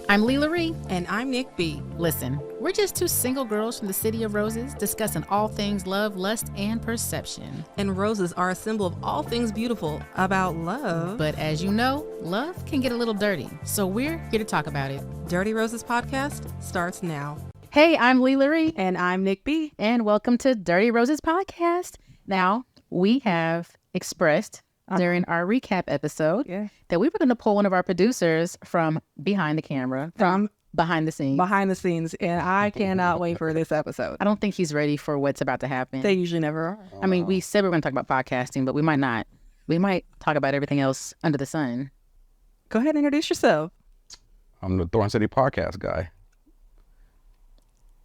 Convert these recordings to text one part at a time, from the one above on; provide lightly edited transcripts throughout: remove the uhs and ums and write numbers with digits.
I'm LaRie. And I'm Nick B. Listen, we're just two single girls from the City of Roses discussing all things love, lust, and perception. And roses are a symbol of all things beautiful about love. But as you know, love can get a little dirty. So we're here to talk about it. Dirty Roses Podcast starts now. Hey, I'm LaRie. And I'm Nick B. And welcome to Dirty Roses Podcast. Now, we have expressed during our recap episode that we were going to pull one of our producers from behind the camera, from behind the scenes. And I cannot wait for this episode. I don't think he's ready for what's about to happen. They usually never are. I mean, we said we were going to talk about podcasting, but we might not. We might talk about everything else under the sun. Go ahead and introduce yourself. I'm the Thorn City Podcast Guy.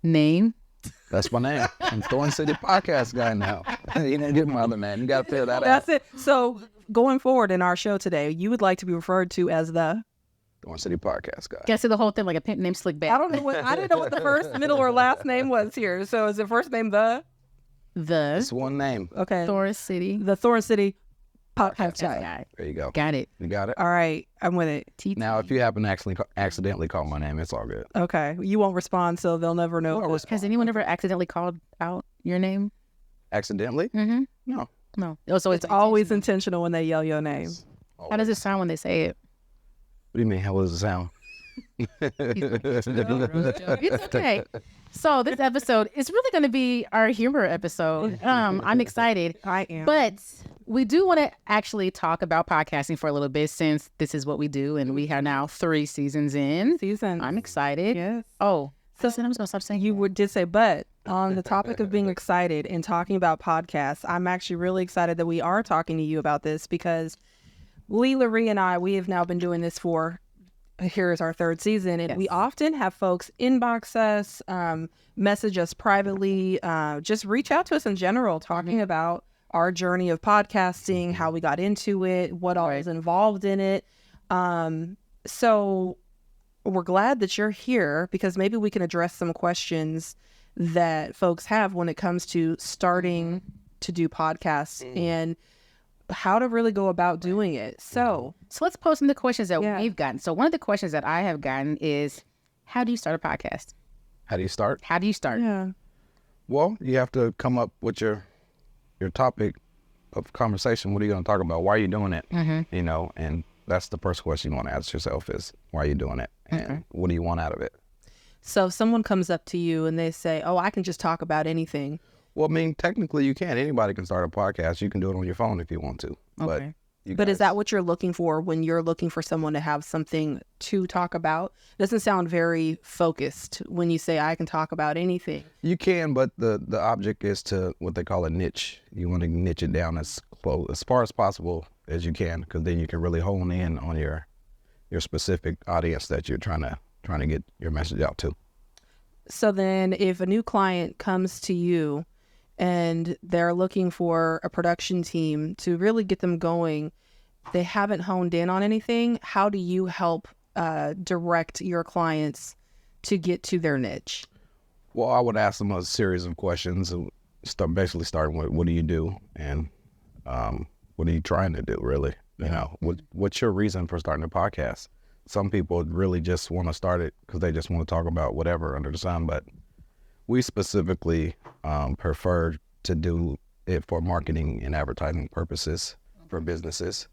Name? That's my name. I'm Thorn City Podcast Guy now. You didn't get my other name. You got to figure that out. That's it. So going forward in our show today, you would like to be referred to as the Thorn City Podcast Guy. Guess the whole thing like a pimp named Slick Back. I didn't know what the first, middle, or last name was here. So is the first name It's one name. Okay. Thorn City. The Thorn City Podcast Guy. There you go. Got it. You got it? All right. I'm with it. TT. Now, if you happen to accidentally call my name, it's all good. Okay. You won't respond, so they'll never know. Has anyone ever accidentally called out your name? Accidentally? Mm-hmm. No. No. Oh, so It's always intentional when they yell your name. How does it sound when they say it? What do you mean? How does it sound? It's okay. So this episode is really going to be our humor episode. I'm excited. I am. But we do want to actually talk about podcasting for a little bit since this is what we do. And we are now 3 seasons in. I'm excited. Yes. Oh, so I was going to stop saying You did say, but on the topic of being excited and talking about podcasts, I'm actually really excited that we are talking to you about this because LaRie and I, we have now been doing this for, here is our 3rd season. And we often have folks inbox us, message us privately, just reach out to us in general, talking about our journey of podcasting, how we got into it, what all is involved in it. So we're glad that you're here because maybe we can address some questions that folks have when it comes to starting to do podcasts and how to really go about doing it. So let's post some of the questions that we've gotten. So one of the questions that I have gotten is, how do you start a podcast? How do you start? Yeah. Well, you have to come up with your topic of conversation. What are you going to talk about? Why are you doing it? Mm-hmm. You know, and that's the first question you want to ask yourself is, why are you doing it? And what do you want out of it? So if someone comes up to you and they say, oh, I can just talk about anything. Well, I mean, technically you can. Anybody can start a podcast. You can do it on your phone if you want to. Okay. But is that what you're looking for when you're looking for someone to have something to talk about? It doesn't sound very focused when you say I can talk about anything. You can, but the object is to what they call a niche. You want to niche it down as far as possible as you can, because then you can really hone in on your specific audience that you're trying to get your message out to. So then if a new client comes to you and they're looking for a production team to really get them going, they haven't honed in on anything, how do you help direct your clients to get to their niche? Well, I would ask them a series of questions, basically starting with, what do you do? And what are you trying to do, really? You know, what's your reason for starting a podcast? Some people really just want to start it because they just want to talk about whatever under the sun, but we specifically prefer to do it for marketing and advertising purposes for businesses.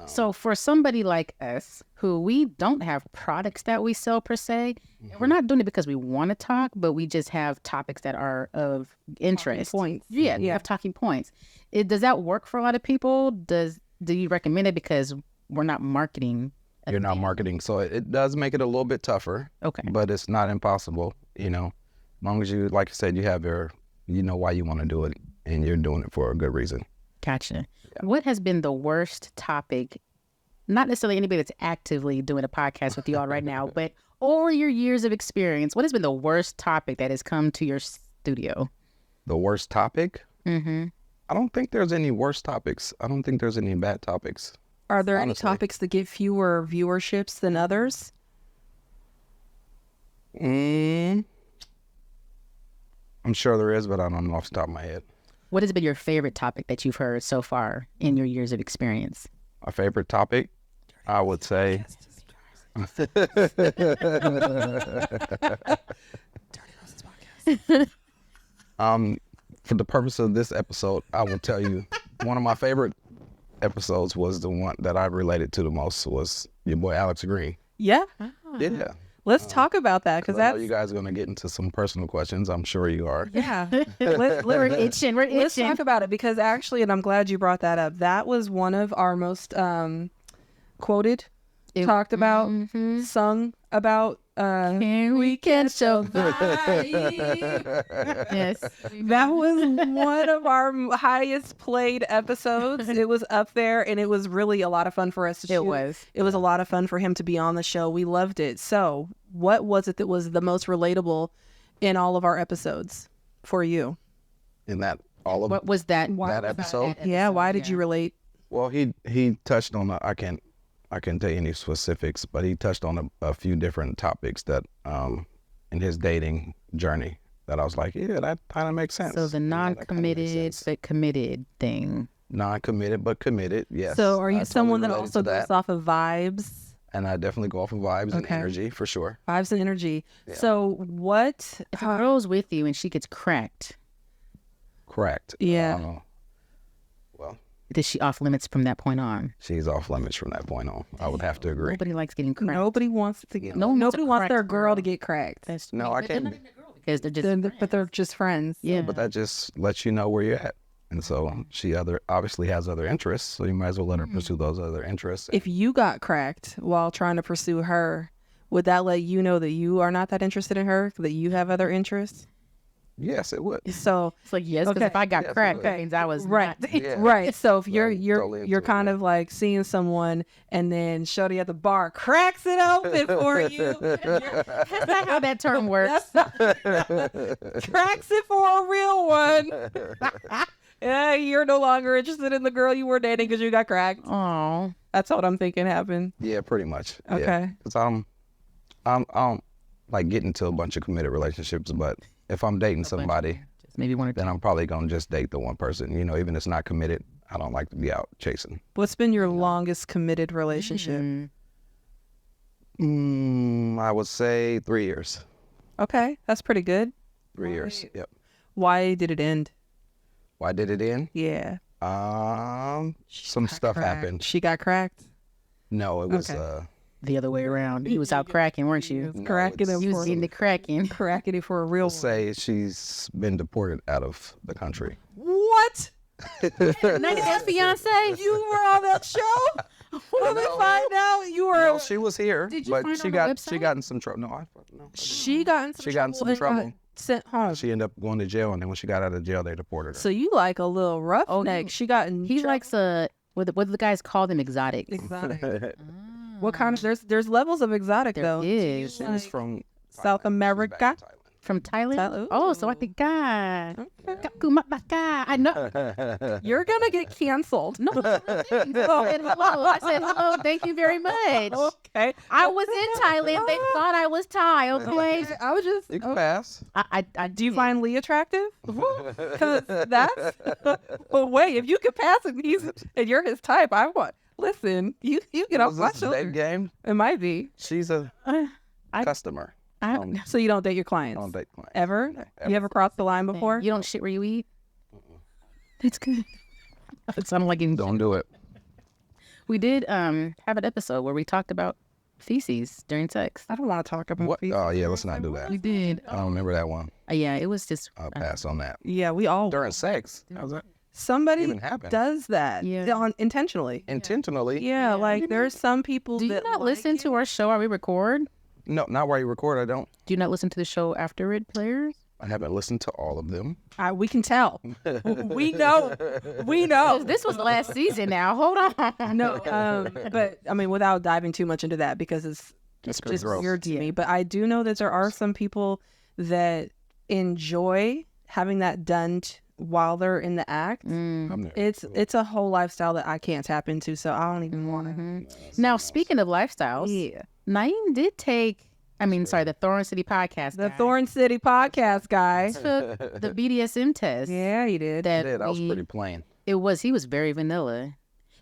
So for somebody like us who we don't have products that we sell per se, we're not doing it because we want to talk, but we just have topics that are of interest. Points. Yeah, you have talking points. Does that work for a lot of people? Do you recommend it because we're not marketing? You're not marketing, so it does make it a little bit tougher. Okay. But it's not impossible, you know. As long as you, like I said, you have you know why you want to do it, and you're doing it for a good reason. Gotcha. Yeah. What has been the worst topic, not necessarily anybody that's actively doing a podcast with you all right now, but over your years of experience, what has been the worst topic that has come to your studio? The worst topic? Mm-hmm. I don't think there's any worst topics. I don't think there's any bad topics. Are there honestly any topics that get fewer viewerships than others? I'm sure there is, but I don't know off the top of my head. What has been your favorite topic that you've heard so far in your years of experience? My favorite topic, I would say, For the purpose of this episode, I will tell you one of my favorite episodes was the one that I related to the most was your boy Alex Green. Yeah. Yeah. Let's talk about that because I know that's you guys are going to get into some personal questions. I'm sure you are. yeah. We're itching. Let's talk about it because actually, and I'm glad you brought that up. That was one of our most quoted, talked about, sung about. Here we can show Yes. That was one of our highest played episodes. It was up there and it was really a lot of fun for us to shoot. It was a lot of fun for him to be on the show. We loved it. So what was it that was the most relatable in all of our episodes for you? In that, all of What was that? that episode? Yeah. Why did you relate? Well, he touched on, I can't tell you any specifics, but he touched on a few different topics that in his dating journey that I was like, yeah, that kind of makes sense. So the non-committed but committed thing. Non-committed but committed, yes. So are you I someone that related also to goes off of vibes? And I definitely go off of vibes and energy for sure. Vibes and energy. Yeah. So what? If a girl's with you and she gets cracked, Correct. Yeah. Well, is she off limits from that point on? she's off limits from that point on. I would have to agree. Nobody likes getting cracked. Nobody wants to get. No one wants Nobody a wants their cracked girl to girl. get cracked. That's No, I but they're can't not be. even a girl because they're just But they're just friends. yeah. But that just lets you know where you're at. And so she obviously has other interests, so you might as well let her pursue those other interests. If you got cracked while trying to pursue her, would that let you know that you are not that interested in her, that you have other interests? Yes, it would. So It's like yes, because Okay. if I got Yes, cracked, that okay. means I was right, not. Yeah. right. So if So you're totally you're into kind it. of like seeing someone, and then Shorty at the bar cracks it open for you. That's not how that term works. Cracks it for a real one. Yeah, you're no longer interested in the girl you were dating because you got cracked. Oh, That's what I'm thinking happened. Yeah, pretty much. Okay. Because I don't like getting into a bunch of committed relationships, but if I'm dating somebody, just maybe one or two. then I'm probably going to just date the one person. You know, even if it's not committed, I don't like to be out chasing. What's been your longest committed relationship? I would say 3 years. Okay, that's pretty good. 3 years. Yep. Why did it end? Why did it end? Yeah. Some stuff happened. She got cracked. No, it was Okay. The other way around. You was out cracking, weren't you? No, Cracking it's- it You for was getting the cracking. cracking it for a real Let's say she's been deported out of the country. What? 90 fiance. You were on that show? Let me find out you were. No, she was here, Did you but find she on the got website? in some trouble. No, I didn't. She got in some She got in some and trouble. got sent home. She ended up going to jail, and then when she got out of jail, they deported her. So you like a little roughneck. She got in He likes what the guys call them exotic. exotic. What kind of there's levels of exotic There though. is. She was from South Thailand. She was back America? in Thailand. From Thailand? Thailand. Oh, so I think God. I know. You're gonna get canceled. No. Oh, and hello. I said hello. Thank you very much. Okay. I was in Thailand. They thought I was Thai. Okay. I was just. You can pass. I Do you find Leigh attractive? Because that's. Well, wait. If you could pass and and you're his type, I want. Listen, you get off Was my this a date shoulder. game? It might be. She's a I- customer. So you don't date your I clients don't date clients. ever? ever. You ever crossed the line before? You don't shit where you eat. That's good. It sounded like you. Don't do it. We did have an episode where we talked about feces during sex. I don't want to talk about What? feces. Oh yeah, let's not do that. We did. I don't remember that one. Yeah, it was just. I'll pass on that. Yeah, we all. During sex, how's that Somebody even happen? does that. Yeah. Intentionally. Intentionally? Yeah, like there's some people Do you that not like listen it. to our show while we record? No, not while you record. I don't. Do you not listen to the show after it players? I haven't listened to all of them. We can tell. We know. We know. This was last season now. Hold on. No, but I mean, without diving too much into that, because it's pretty just gross. weird to me. But I do know that there are some people that enjoy having that done while they're in the act. I'm there. It's a whole lifestyle that I can't tap into, so I don't even want to. Now, speaking of lifestyles, Yeah, Naeem did take, the Thorn City Podcast the Guy Thorn City Podcast Guy. took the BDSM test. Yeah, he did. That Yeah, that was we- pretty plain. He was very vanilla.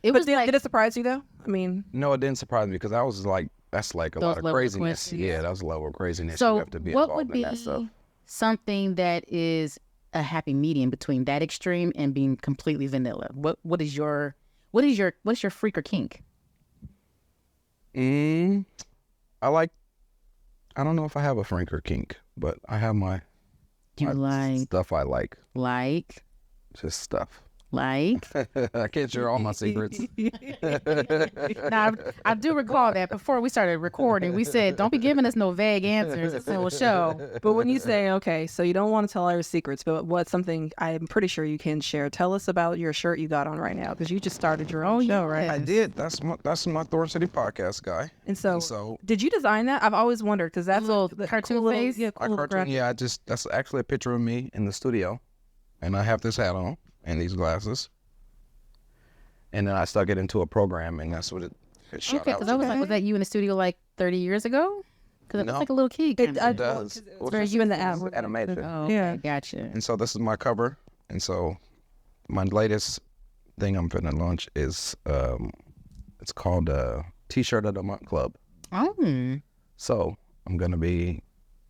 It But was did like, it surprise you though? I mean, No, it didn't surprise me because I was like that's like a Those lot of level of craziness. questions. Yeah, that's a level of craziness. So You have to be what involved would in be that stuff. something that is a happy medium between that extreme and being completely vanilla? What is your freak or kink? I don't know if I have a frank or kink, but I have my stuff I like. Like? Just stuff. Like? I can't share all my secrets. Now, I do recall that before we started recording, we said, don't be giving us no vague answers. It's a show. But when you say, okay, so you don't want to tell our secrets, but what's something I'm pretty sure you can share. Tell us about your shirt you got on right now, because you just started your own show, right? I did. That's my Thorn City Podcast Guy. And so did you design that? I've always wondered, because that's a little cartoon cool face. Yeah, cool cartoon. Yeah, that's actually a picture of me in the studio, and I have this hat on and these glasses, and then I stuck it into a program, and that's what it shot out. Because I was like, was that you in the studio like 30 years ago? Because it looks like a little kid. It does. It's very you in the app. Animation. Oh, okay, yeah, gotcha. And so this is my cover, and so my latest thing I'm finna launch is it's called T-shirt of the Month Club. Oh. So I'm gonna be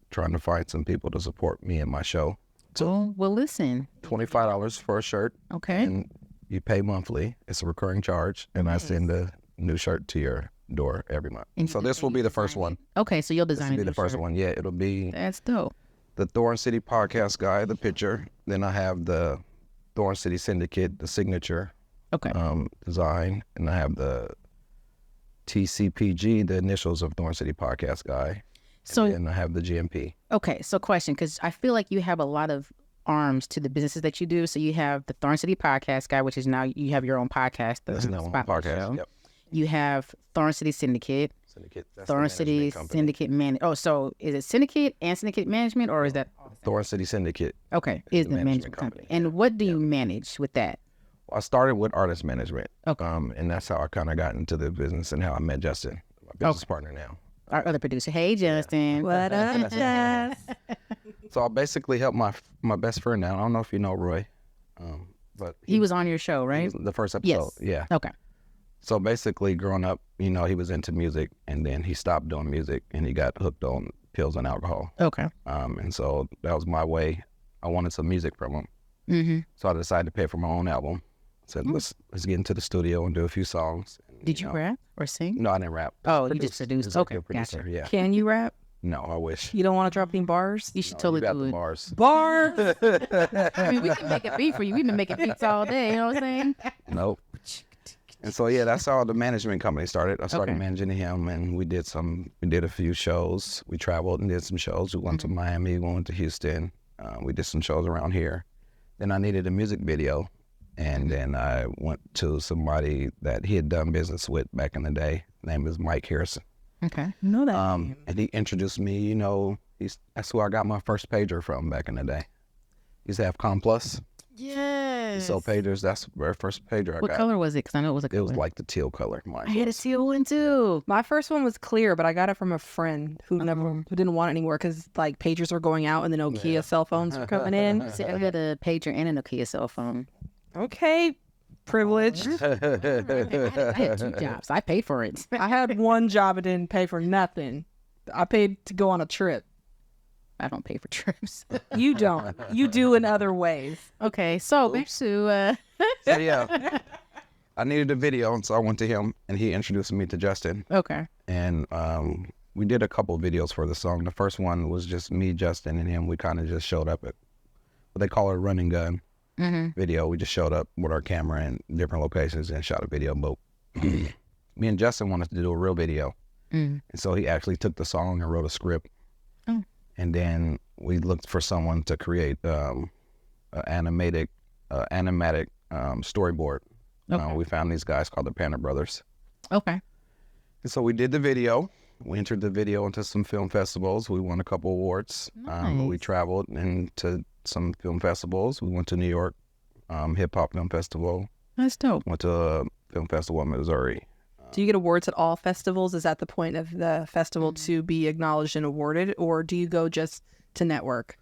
trying to find some people to support me and my show. Oh, well, listen. $25 for a shirt. Okay. And you pay monthly. It's a recurring charge, and I send a new shirt to your door every month. And so this will be the first one. Okay, so you'll design it. This will be the first one. Yeah, it'll be. That's dope. The Thorn City Podcast Guy, the picture. Then I have the Thorn City Syndicate, the signature. Okay. Design, and I have the TCPG, the initials of Thorn City Podcast Guy. And I have the GMP. Okay, so question, because I feel like you have a lot of arms to the businesses that you do. So you have the Thorn City Podcast Guy, which is now you have your own podcast. That's now my podcast. Show. Yep. You have Thorn City Syndicate. That's Thorn City Syndicate So is it Syndicate and Syndicate Management, or is that Thorn City Syndicate? Okay, is the management company. And what do you manage with that? Well, I started with artist management. Okay. And that's how I kind of got into the business and how I met Justin, my business partner now. Our other producer. Hey, Justin. What up, Jess? So I basically helped my best friend now. I don't know if you know Roy, but he was on your show, right? The first episode. Yes. Yeah. Okay. So basically, growing up, he was into music, and then he stopped doing music, and he got hooked on pills and alcohol. Okay. And so that was my way. I wanted some music from him. Mm-hmm. So I decided to pay for my own album. Said, let's get into the studio and do a few songs. And, Did you rap or sing? No, I didn't rap. Oh, you just produced. Okay, producer. gotcha. Yeah. Can you rap? No, I wish. You don't want to drop any bars? You should totally do it. Bars. Bars? I mean, we can make a beat for you. We've been making beats all day. You know what I'm saying? Nope. And so that's how the management company started. I started managing him, and we did a few shows. We traveled and did some shows. We went to Miami, we went to Houston. We did some shows around here. Then I needed a music video, and then I went to somebody that he had done business with back in the day. His name is Mike Harrison. Okay. Know that name. And he introduced me, that's who I got my first pager from back in the day. He used to have ComPlus. Yes. So pagers, that's the very first pager I got. What color was it? Because I know it was a color. It was like the teal color. I had a teal one too. My first one was clear, but I got it from a friend who didn't want it anymore because like pagers were going out and the Nokia cell phones were coming in. See, I had a pager and a Nokia cell phone. Okay, privileged. I had 2 jobs. I paid for it. I had one job and didn't pay for nothing. I paid to go on a trip. I don't pay for trips. You don't. You do in other ways. Okay, so back to... So yeah, I needed a video, and so I went to him, and he introduced me to Justin. Okay. And we did a couple of videos for the song. The first one was just me, Justin, and him. We kind of just showed up at what they call a run and gun video. We just showed up with our camera in different locations and shot a video. But me and Justin wanted to do a real video. And so he actually took the song and wrote a script. And then we looked for someone to create an animatic storyboard. We found these guys called the Panda Brothers. Okay. And so we did the video. We entered the video into some film festivals. We won a couple awards. Nice. We traveled into some film festivals. We went to New York Hip Hop Film Festival. That's dope. Went to a film festival in Missouri. Do you get awards at all festivals? Is that the point of the festival to be acknowledged and awarded, or do you go just to network?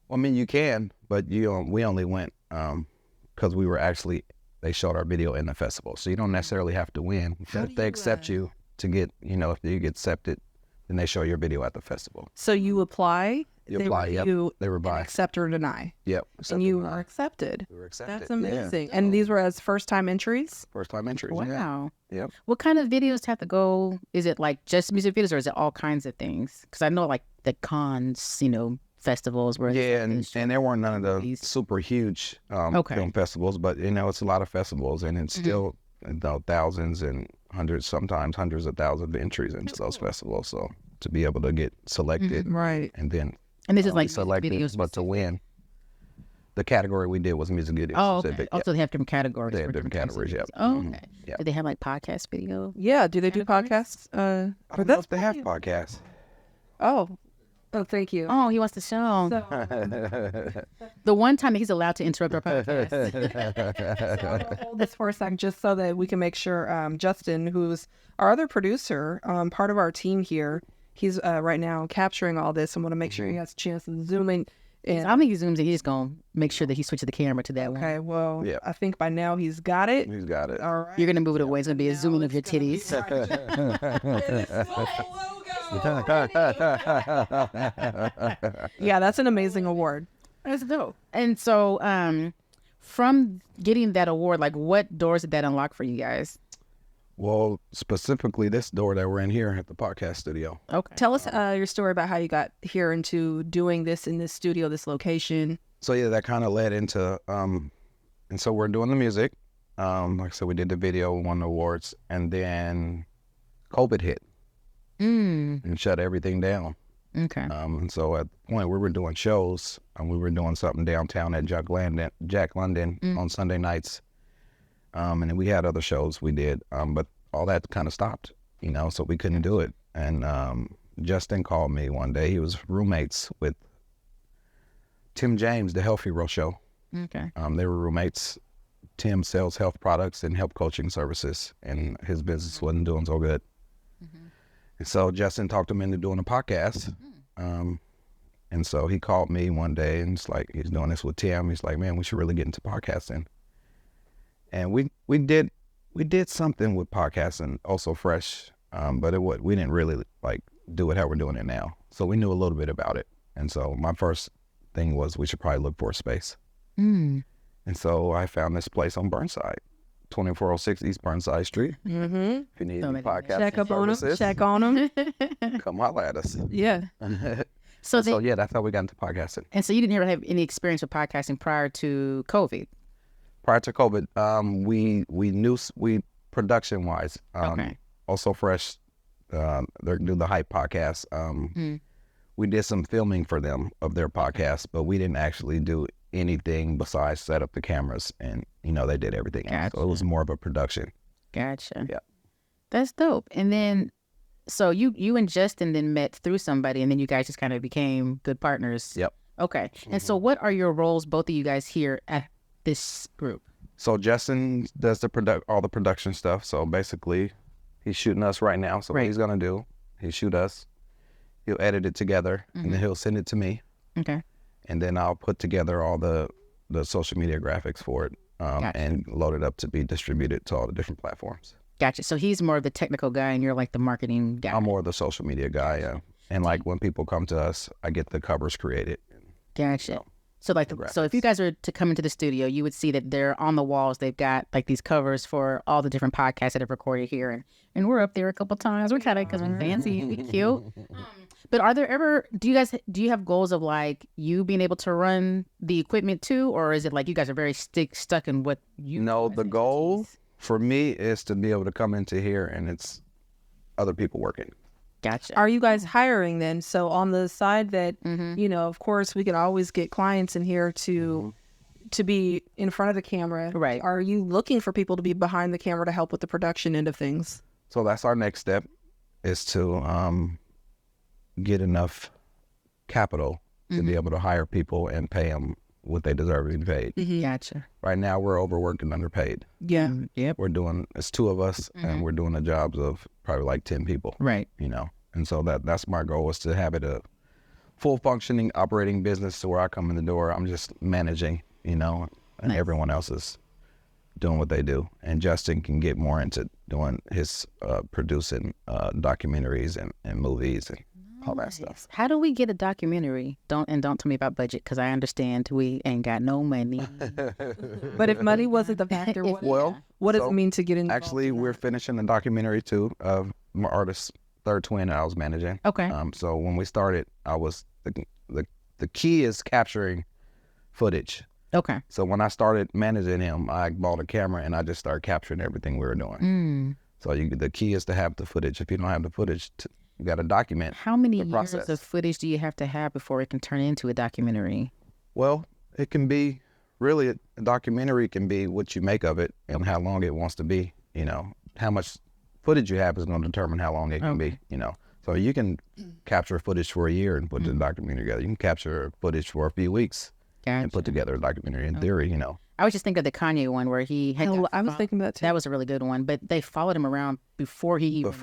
Well, I mean, you can, but we only went because they showed our video in the festival. So you don't necessarily have to win. But if they accept you, to get, if you get accepted, then they show your video at the festival. So you apply, You apply, yep. They review. Accept or deny. Yep. And you were accepted. We were accepted. That's amazing. Yeah. And these were as first-time entries? First-time entries, Wow. yeah. Yep. What kind of videos have to go? Is it like just music videos or is it all kinds of things? Because I know like the cons, festivals where and there weren't none of the super huge film festivals, but it's a lot of festivals, and it's still thousands and hundreds, sometimes hundreds of thousands of entries into those festivals. So to be able to get selected, right, and then this is like selected, videos, but to win, the category we did was music videos. Oh, okay. Specific. Also, they have different categories. They have different categories. Yeah. Oh, okay. Yeah. Do they have like podcast video? Yeah. Do they do podcasts? I don't know if they have podcasts. Oh, thank you. Oh, he wants to show. The one time that he's allowed to interrupt our podcast. So I'm gonna hold this for a second just so that we can make sure Justin, who's our other producer, part of our team here, he's right now capturing all this and want to make sure he has a chance to zoom in. And I think he zooms in. He's just going to make sure that he switches the camera to that one. okay, well, Yeah. I think by now he's got it. He's got it. All right. You're going to move it away. It's going to be a zoom in of your titties. Yeah, that's an amazing award. That's dope. And so from getting that award, like what doors did that unlock for you guys? Well, specifically this door that we're in here at the podcast studio. Okay. Tell us your story about how you got here into doing this in this studio, this location. So yeah, that kind of led into, and so we're doing the music. Like I said, we did the video, we won the awards, and then COVID hit and shut everything down. Okay. And so at the point we were doing shows, and we were doing something downtown at Jack London on Sunday nights. And then we had other shows we did, but all that kind of stopped, so we couldn't do it. And Justin called me one day. He was roommates with Tim James, the Health Hero Show. Okay. They were roommates. Tim sells health products and health coaching services, and his business wasn't doing so good. And so Justin talked him into doing a podcast. And so he called me one day, and it's like, he's doing this with Tim. He's like, man, we should really get into podcasting. And we did something with podcasting, also fresh, but we didn't really like do it how we're doing it now. So we knew a little bit about it. And so my first thing was we should probably look for a space. And so I found this place on Burnside, 2406 East Burnside Street. If you need any podcast Check up on them. services, Check on them. come holler at us. Yeah. So yeah, that's how we got into podcasting. And so you didn't ever have any experience with podcasting prior to COVID? Prior to COVID, we knew production wise. Okay. Also fresh, they do the Hype podcast. We did some filming for them of their podcast, but we didn't actually do anything besides set up the cameras, and they did everything else. So it was more of a production. Gotcha. Yeah. That's dope. And then, so you and Justin then met through somebody, and then you guys just kind of became good partners. Yep. Okay. And so what are your roles, both of you guys here at this group? So Justin does all the production stuff. So basically, he's shooting us right now. So what he's gonna do, he'll shoot us, he'll edit it together, and then he'll send it to me. Okay. And then I'll put together all the social media graphics for it, and load it up to be distributed to all the different platforms. Gotcha. So he's more of the technical guy, and you're like the marketing guy. I'm more of the social media guy, yeah. And like when people come to us, I get the covers created. Gotcha. So like, so if you guys are to come into the studio, you would see that they're on the walls. They've got like these covers for all the different podcasts that have recorded here, and we're up there a couple times. We're kind of, because we're fancy, we cute. But are there ever? Do you have goals of like you being able to run the equipment too, or is it like you guys are very stuck in what you? No, the goal for me is to be able to come into here and it's other people working. Gotcha. Are you guys hiring then? So on the side that, of course, we can always get clients in here to be in front of the camera. Right. Are you looking for people to be behind the camera to help with the production end of things? So that's our next step, is to get enough capital to be able to hire people and pay them what they deserve to be paid. Gotcha. Right now, we're overworked and underpaid. Yeah. Yep. It's two of us, and we're doing the jobs of probably like 10 people. Right. And so that's my goal, is to have it a full functioning operating business, to where I come in the door, I'm just managing, and everyone else is doing what they do. And Justin can get more into doing his producing documentaries and movies and all that stuff. How do we get a documentary? Don't tell me about budget, because I understand we ain't got no money. But if money wasn't the factor, what does it mean to get involved? Actually, we're finishing a documentary too of my artist's third twin I was managing. Okay. So when we started, I was the key is capturing footage. Okay. So when I started managing him, I bought a camera and I just started capturing everything we were doing. So the key is to have the footage. If you don't have the footage, you got to document. How many the years process. of footage do you have to have before it can turn into a documentary? Well, it can be really a documentary can be what you make of it and how long it wants to be. You know, how much footage you have is going to determine how long it can be. You know, so you can capture footage for a year and put the documentary together. You can capture footage for a few weeks and put together a documentary. In theory, you know. I was just thinking of the Kanye one where he had. I was thinking that too. That was a really good one, but they followed him around before he even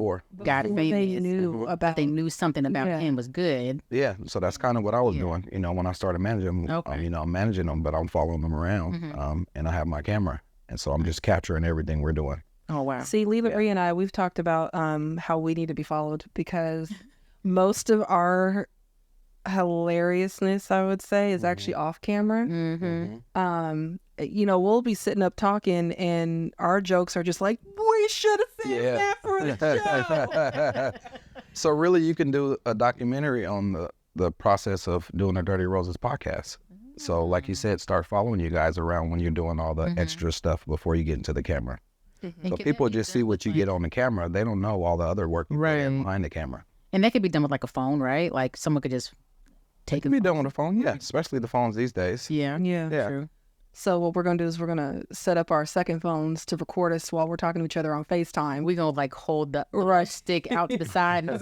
got famous. They knew about. They knew something about him was good. Yeah, so that's kind of what I was doing. You know, when I started managing him, you know, I'm managing them, but I'm following them around, and I have my camera, and so I'm just capturing everything we're doing. Oh wow! See, LaRie and I, we've talked about how we need to be followed because most of our hilariousness, I would say, is actually off camera. You know, we'll be sitting up talking and our jokes are just like, we should have saved that for the show. So really you can do a documentary on the process of doing a Dirty Roses podcast. So like you said, start following you guys around when you're doing all the extra stuff before you get into the camera. So people just see what you get on the camera. They don't know all the other work behind the camera. And that could be done with like a phone, right? Like someone could just take it. It can be done with a phone, yeah. Especially the phones these days. Yeah. True. So what we're going to do is we're going to set up our second phones to record us while we're talking to each other on FaceTime. We're going to like hold the stick out to the side. And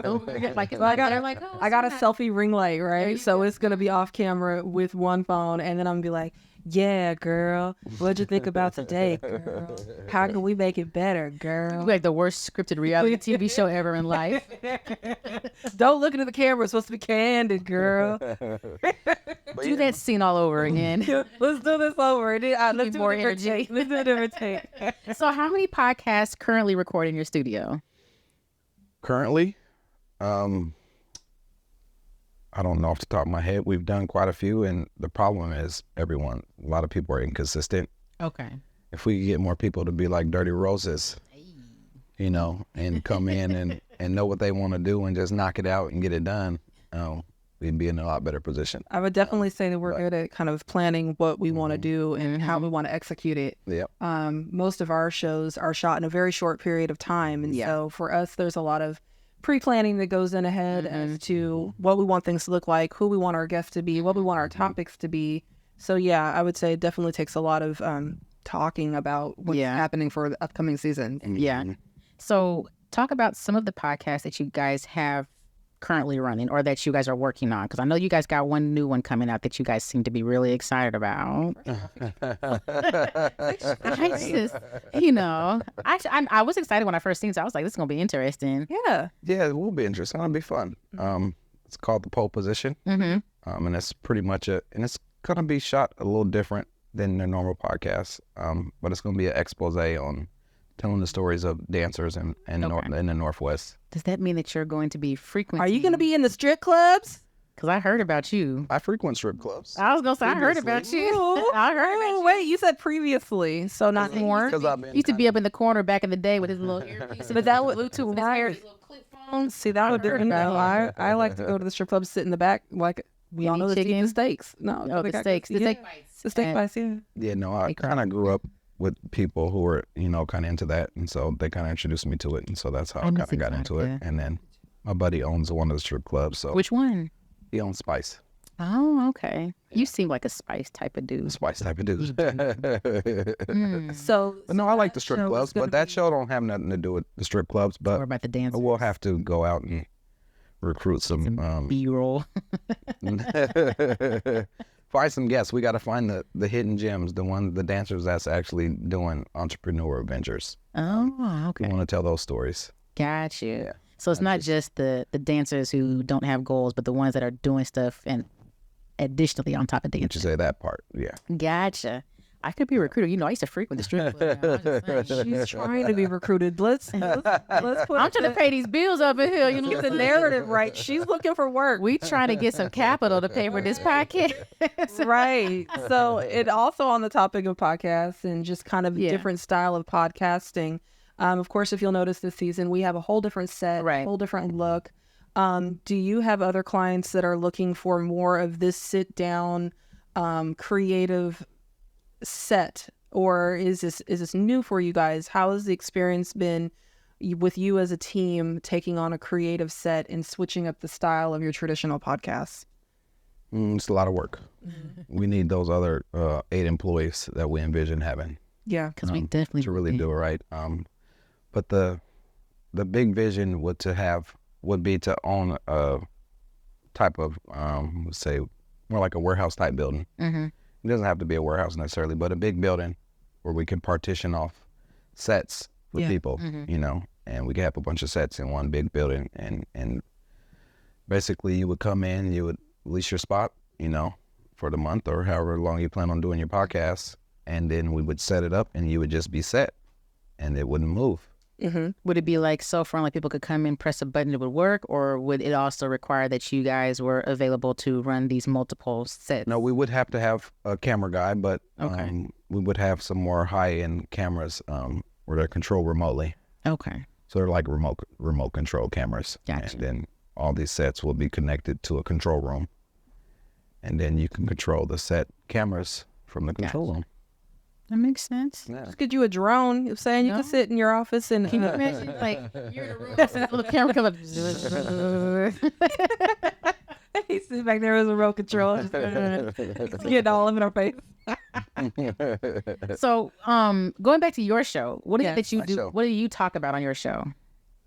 like, I got a selfie ring light, right? So it's going to be off camera with one phone. And then I'm going to be like, yeah, girl, what'd you think about today, girl? How can we make it better, girl? Like the worst scripted reality TV show ever in life. Don't look into the camera. It's supposed to be candid, girl. Do that scene all over again. Let's do this over. Let's do more energy. energy. Let's do a different take. So how many podcasts currently record in your studio? Currently, I don't know off the top of my head. We've done quite a few, and the problem is a lot of people are inconsistent. Okay. If we could get more people to be like Dirty Roses, you know, and come in and know what they want to do and just knock it out and get it done, we'd be in a lot better position. I would definitely say that we're good at kind of planning what we want to do and how we want to execute it. Yep. Most of our shows are shot in a very short period of time. And so for us, there's a lot of pre-planning that goes in ahead as to what we want things to look like, who we want our guests to be, what we want our topics to be. So yeah, I would say it definitely takes a lot of talking about what's happening for the upcoming season. Yeah. So talk about some of the podcasts that you guys have currently running or that you guys are working on, because I know you guys got one new one coming out that you guys seem to be really excited about. I was excited when I first seen it. So I was like, this is gonna be interesting. Yeah, it will be interesting. It'll be fun. It's called The Pole Position, and it's pretty much and it's gonna be shot a little different than the normal podcast, but it's gonna be an expose on telling the stories of dancers in the Northwest. Does that mean that you're going to be frequenting? Are you going to be in the strip clubs? Because I heard about you. I frequent strip clubs. I was going to say, I heard about you. I heard about you. Wait, you said previously, so not more? He used to be up in the corner back in the day with his little earpiece. But that would Bluetooth his little clip phone. See, that would different. No, I like to go to the strip club, sit in the back, like we all know the steaks. No, the steaks. The steak bites. The steak bites, yeah. Yeah, no, I kind of grew up with people who were, kind of into that. And so they kind of introduced me to it. And so that's how I kind of got into it. And then my buddy owns one of the strip clubs. So which one? He owns Spice. Oh, okay. You seem like a Spice type of dude. Spice type of dude. But no, I like the strip clubs, but that show don't have nothing to do with the strip clubs. But or about the dancers. We'll have to go out and recruit some B-roll. Find some guests. We got to find the hidden gems, the dancers that's actually doing entrepreneur ventures. Oh, okay. We want to tell those stories. Got you. Yeah. So it's not just the dancers who don't have goals, but the ones that are doing stuff and additionally on top of dancing. Did you say that part? Yeah. Gotcha. I could be a recruiter. You know, I used to frequent the strip club. She's trying to be recruited. Let's put I'm trying to pay these bills over here. You know, get the narrative right. She's looking for work. We trying to get some capital to pay for this podcast. Right. So it also on the topic of podcasts and just kind of different style of podcasting. Of course, if you'll notice this season, we have a whole different set, a whole different look. Do you have other clients that are looking for more of this sit down, creative set, or is this new for you guys? How has the experience been with you as a team taking on a creative set and switching up the style of your traditional podcasts? It's a lot of work. We need those other 8 employees that we envision having. Yeah, because we definitely to really do it right. But the big vision would be to own a type of let's say more like a warehouse type building. It doesn't have to be a warehouse necessarily, but a big building where we can partition off sets for people, you know, and we can have a bunch of sets in one big building. And basically you would come in, you would lease your spot, you know, for the month or however long you plan on doing your podcast. And then we would set it up and you would just be set and it wouldn't move. Would it be like so front, like people could come in, press a button, it would work, or would it also require that you guys were available to run these multiple sets? No, we would have to have a camera guy, but we would have some more high-end cameras where they're controlled remotely. Okay. So they're like remote control cameras. Gotcha. And then all these sets will be connected to a control room. And then you can control the set cameras from the control room. That makes sense. Yeah. Just get you a drone. You're saying you can sit in your office and can you imagine like you're in a room, the camera come up. He sits back there with a remote control, just getting all in our face. So, going back to your show, what is it that you do? Show. What do you talk about on your show?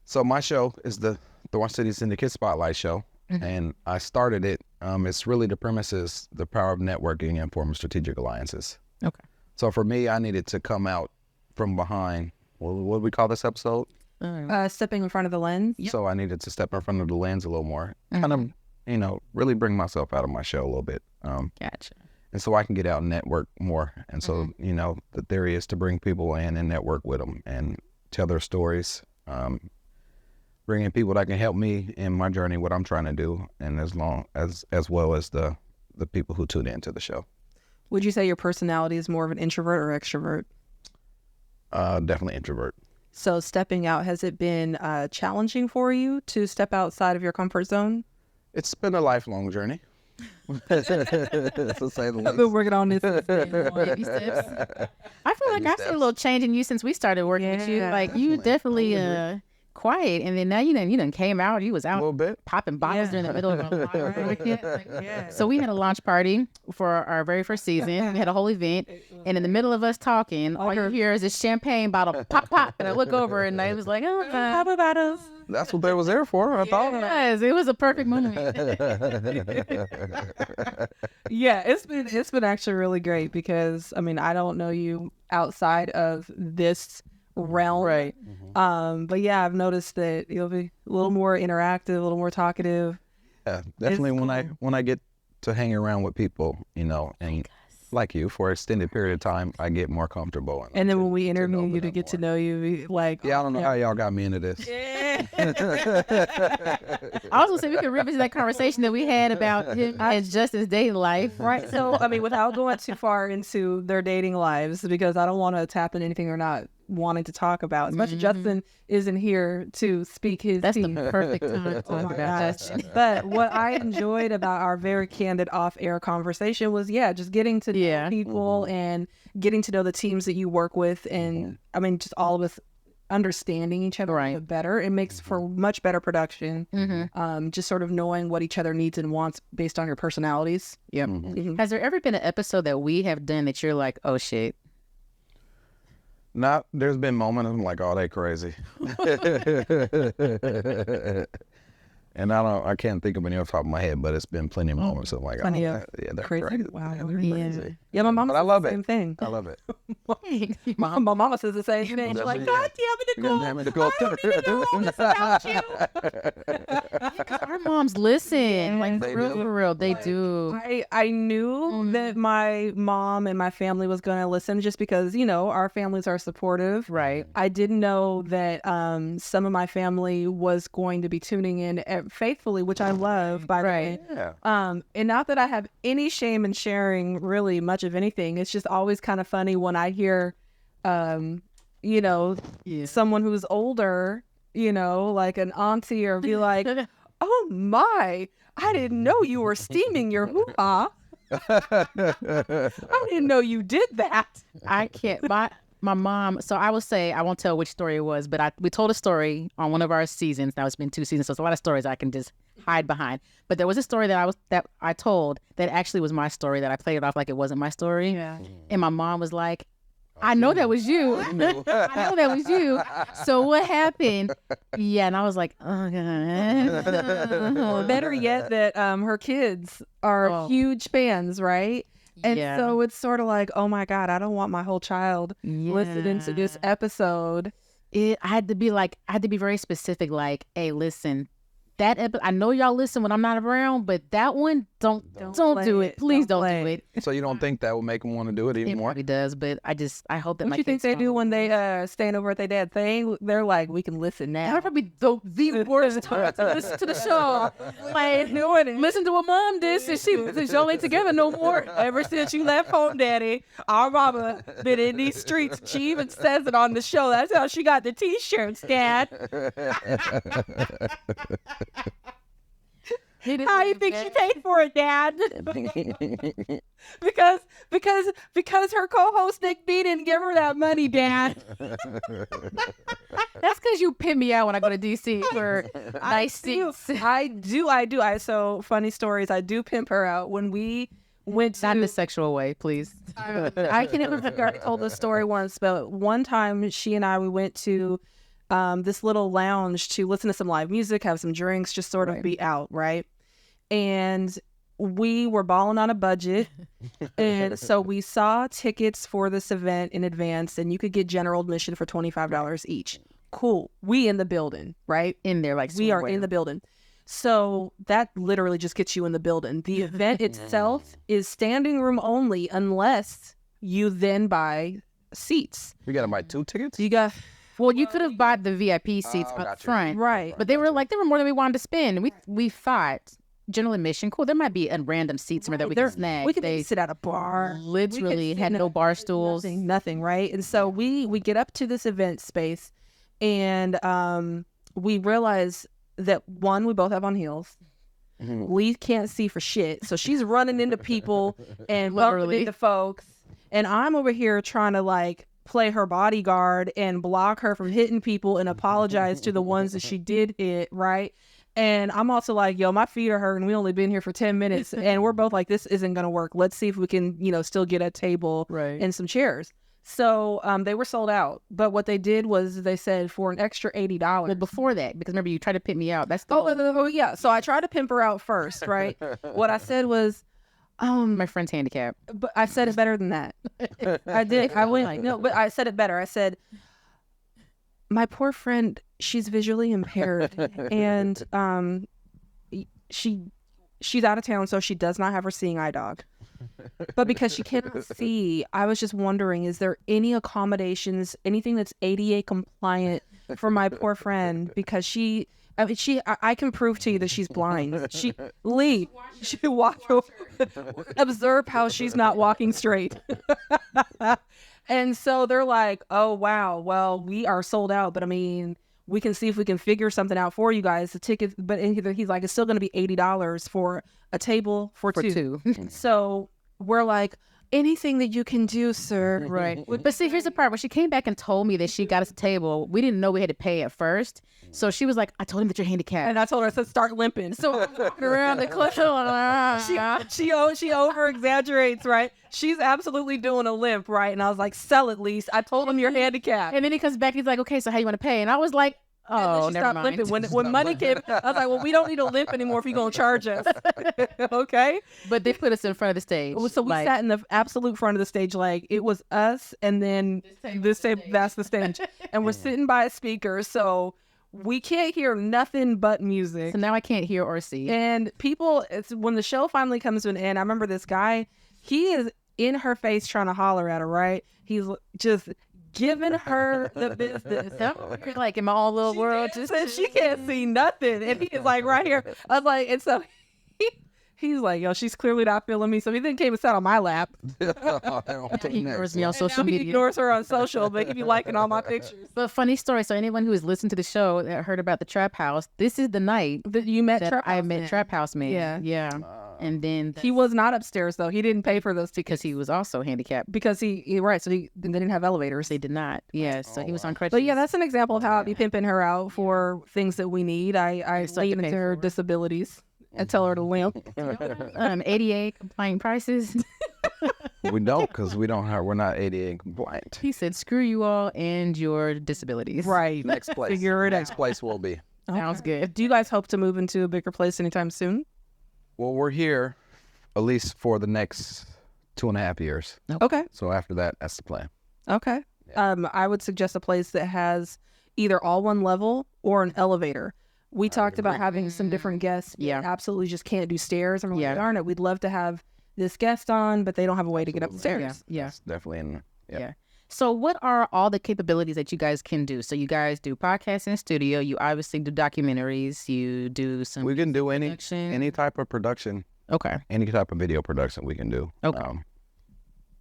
So my show is the Thorn City Syndicate Spotlight Show, and I started it. It's really the premise is the power of networking and forming strategic alliances. Okay. So for me, I needed to come out from behind. What do we call this episode? Stepping in front of the lens. Yep. So I needed to step in front of the lens a little more, kind of, you know, really bring myself out of my shell a little bit. Gotcha. And so I can get out and network more. And so, you know, the theory is to bring people in and network with them and tell their stories, bring in people that can help me in my journey, what I'm trying to do, and as well as the people who tune into the show. Would you say your personality is more of an introvert or extrovert? Definitely introvert. So stepping out, has it been challenging for you to step outside of your comfort zone? It's been a lifelong journey. To say the least. I've been working on this. Baby steps. I feel like I've seen a little change in you since we started working with you. Like you definitely quiet, and then now you done came out. You was out a little bit popping bottles during the middle of a live. So we had a launch party for our very first season. We had a whole event, and in the middle of us talking, all you hear is this champagne bottle pop pop, and I look over and I was like, "Oh, pop bottles." That's what they was there for. I thought. It was a perfect moment. Yeah, it's been actually really great because I mean I don't know you outside of this realm, right? But yeah, I've noticed that you'll be a little more interactive, a little more talkative. Yeah, definitely. When I get to hang around with people, you know, and like you for an extended period of time, I get more comfortable. And then when we interview you to get to know you, like, I don't know how y'all got me into this. I was gonna say we could revisit that conversation that we had about him and Justin's dating life, right? So I mean, without going too far into their dating lives, because I don't want to tap into anything they're not wanting to talk about. Especially Justin isn't here to speak his. That's team. the perfect time to talk about Justin. But what I enjoyed about our very candid off-air conversation was, just getting to know people and getting to know the teams that you work with, and I mean, just all of us understanding each other a bit better. It makes for much better production. Just sort of knowing what each other needs and wants based on your personalities. Yep. Has there ever been an episode that we have done that you're like, oh shit? Not, there's been moments I'm like, oh, they crazy. And I can't think of any off the top of my head, but it's been plenty of moments. So I'm like, yeah, they're crazy. Wow, they're crazy. Yeah, my mom. But I love the same it. thing. I love it. My mama says the same thing. She's like, God damn it, Nicole. I don't even know all this about you. Our moms listen. Like, They for do. real, they do. I knew that my mom and my family was going to listen just because, our families are supportive. Right. I didn't know that some of my family was going to be tuning in faithfully, which I love, by the way. Yeah. And not that I have any shame in sharing really much of anything. It's just always kind of funny when I hear, someone who's older, like an auntie, or be like, oh my, I didn't know you were steaming your hoo-ha. I didn't know you did that. I can't. My mom. So I will say, I won't tell which story it was, but we told a story on one of our seasons. Now it's been 2 seasons, so it's a lot of stories I can just hide behind. But there was a story that I told that actually was my story, that I played it off like it wasn't my story. Yeah. And my mom was like, I know that was you. I know that was you. So what happened? Yeah, and I was like, oh God. Better yet, that her kids are huge fans, right? And so it's sort of like, oh my God, I don't want my whole child listening to this episode. I had to be very specific. Like, hey, listen, that I know y'all listen when I'm not around, but that one, don't do it. Please don't do it. So you don't think that would make them want to do it even It more? probably does, but I hope that What my you think kids they don't. do when they stand over at their dad's thing? They're like, we can listen That now. would probably the worst time to listen to the show. Like, listen to what mom did since y'all ain't together no more. Ever since you left home, Daddy, our mama been in these streets. She even says it on the show. That's how she got the T-shirts, Dad. How you think she paid for it, Dad? because her co-host Nick B didn't give her that money, Dad. That's because you pimp me out when I go to DC for nice seats. I do. So funny stories. I do pimp her out when we went to. Not in a sexual way, please. I can never forget. I told this story once, but one time she and we went to this little lounge to listen to some live music, have some drinks, just sort of be out, right? And we were balling on a budget. And so we saw tickets for this event in advance, and you could get general admission for $25 each. Cool. We in the building, right? In there, like We are somewhere. in the building. So that literally just gets you in the building. The event itself is standing room only unless you then buy seats. You got to buy 2 tickets? You got... Well, you could have bought the VIP seats up gotcha. front, Right. but they were more than we wanted to spend. We thought general admission, cool. There might be a random seat somewhere that we can snag. We could They sit at a bar. literally had no bar stools. Nothing, right? And so we get up to this event space, and we realize that, one, we both have on heels. Leigh can't see for shit, so she's running into people and bumping into folks, and I'm over here trying to like play her bodyguard and block her from hitting people and apologize to the ones that she did hit, right? And I'm also like, yo, my feet are hurting. We only been here for 10 minutes. And we're both like, this isn't going to work. Let's see if we can, still get a table and some chairs. So they were sold out. But what they did was they said for an extra $80. Well, before that, because remember you tried to pimp me out. That's the Oh, yeah. So I tried to pimp her out first, right? What I said was, my friend's handicap. but I said it better than that. I did. I went like, no, but I said it better. I said, my poor friend, she's visually impaired, and she's out of town, so she does not have her seeing eye dog. But because she cannot see, I was just wondering, is there any accommodations, anything that's ADA compliant for my poor friend? Because I can prove to you that she's blind. Leigh, observe how she's not walking straight. And so they're like, oh, wow, well, we are sold out. But I mean, we can see if we can figure something out for you guys. The ticket, but he's like, it's still going to be $80 for a table for two. So we're like, anything that you can do, sir. Right. But see, here's the part. When she came back and told me that she got us a table, we didn't know we had to pay at first. So she was like, I told him that you're handicapped. And I told her to start limping. So I'm walking around the club. She over exaggerates, right? She's absolutely doing a limp, right? And I was like, sell at least. I told him you're handicapped. And then he comes back, he's like, okay, so how you want to pay? And I was like, Oh, she never stopped mind. limping. When money came, I was like, well, we don't need to limp anymore if you're going to charge us. Okay. But they put us in front of the stage. So we sat in the absolute front of the stage, like it was us, and then this table, that's the stage. And we're sitting by a speaker, so we can't hear nothing but music. So now I can't hear or see. And people, it's when the show finally comes to an end, I remember this guy, he is in her face trying to holler at her, right? He's just giving her the business. You're like in my own little world. And she can't see nothing. And he is like right here. I was like, and so he's like, yo, she's clearly not feeling me. So he then came and sat on my lap. He ignores me on social He media. ignores her on social, but he be liking all my pictures. But funny story. So anyone who has listened to the show that heard about the Trap House, this is the night That you met that Trap I House met Man. Trap House Man. Yeah. Yeah. And then He was not upstairs though. He didn't pay for those tickets because he was also handicapped. because he right. So they didn't have elevators. They did not. Yes. So he was on crutches. But yeah, that's an example of how I'd be pimping her out for things that we need. I Stuff to lean pay into her for. disabilities and tell her to limp. ADA compliant prices. We don't, because we're not ADA compliant. He said, "Screw you all and your disabilities." Right. Next place. Figure it out. Next place will be. Sounds good. Do you guys hope to move into a bigger place anytime soon? Well, we're here at least for the next 2.5 years. Okay. So after that, that's the plan. Okay. I would suggest a place that has either all one level or an elevator. We talked about having some different guests. Yeah. that absolutely just can't do stairs. I'm like, Yeah. darn it, we'd love to have this guest on, but they don't have a way to get up the stairs. Yeah. That's definitely in. Yeah. So what are all the capabilities that you guys can do? So you guys do podcasts in studio. You obviously do documentaries. You do some We can do any production. type of production, Okay. any type of video production we can do. Okay.